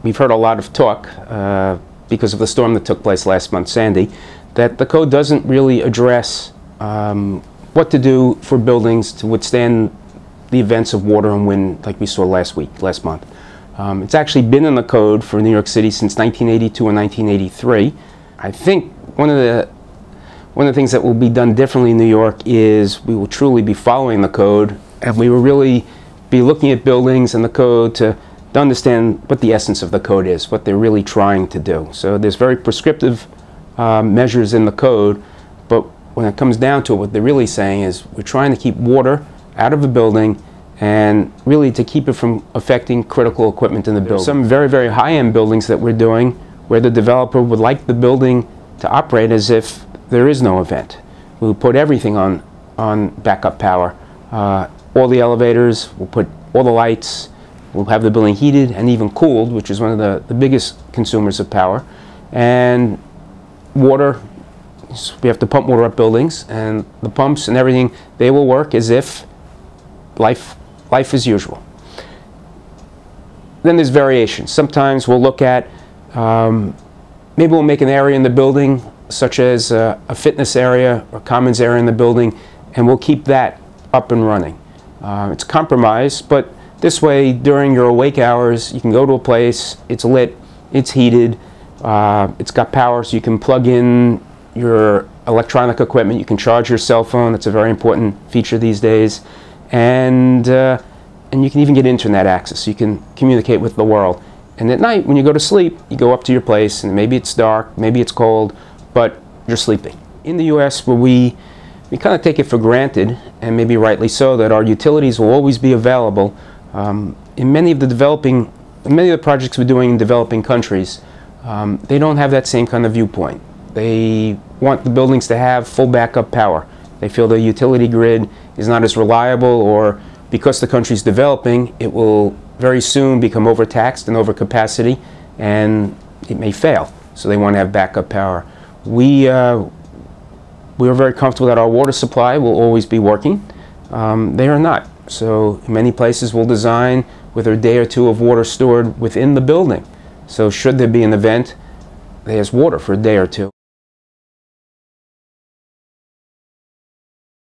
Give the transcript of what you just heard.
we've heard a lot of talk because of the storm that took place last month, Sandy, that the code doesn't really address what to do for buildings to withstand the events of water and wind like we saw last month. It's actually been in the code for New York City since 1982 and 1983. I think one of the things that will be done differently in New York is we will truly be following the code, and we will really be looking at buildings and the code to understand what the essence of the code is, what they're really trying to do. So there's very prescriptive measures in the code, but when it comes down to it, what they're really saying is we're trying to keep water out of a building and really to keep it from affecting critical equipment in the building. Some very, very high-end buildings that we're doing where the developer would like the building to operate as if there is no event. We'll put everything on backup power. All the elevators, we'll put all the lights, we'll have the building heated and even cooled, which is one of the biggest consumers of power. And water, we have to pump water up buildings, and the pumps and everything, they will work as if life as usual. Then there's variations. Sometimes we'll look at, maybe we'll make an area in the building, such as a fitness area or commons area in the building, and we'll keep that up and running. It's a compromise, but this way, during your awake hours, you can go to a place, it's lit, it's heated, it's got power, so you can plug in your electronic equipment, you can charge your cell phone, that's a very important feature these days, and you can even get internet access, so you can communicate with the world. And at night, when you go to sleep, you go up to your place, and maybe it's dark, maybe it's cold, but you're sleeping. In the US, where we kind of take it for granted, and maybe rightly so, that our utilities will always be available. In many of the projects we're doing in developing countries, they don't have that same kind of viewpoint. They want the buildings to have full backup power. They feel the utility grid is not as reliable, or because the country's developing, it will very soon become overtaxed and overcapacity, and it may fail. So they want to have backup power. We are very comfortable that our water supply will always be working. They are not. So in many places we'll design with a day or two of water stored within the building. So should there be an event, there's water for a day or two.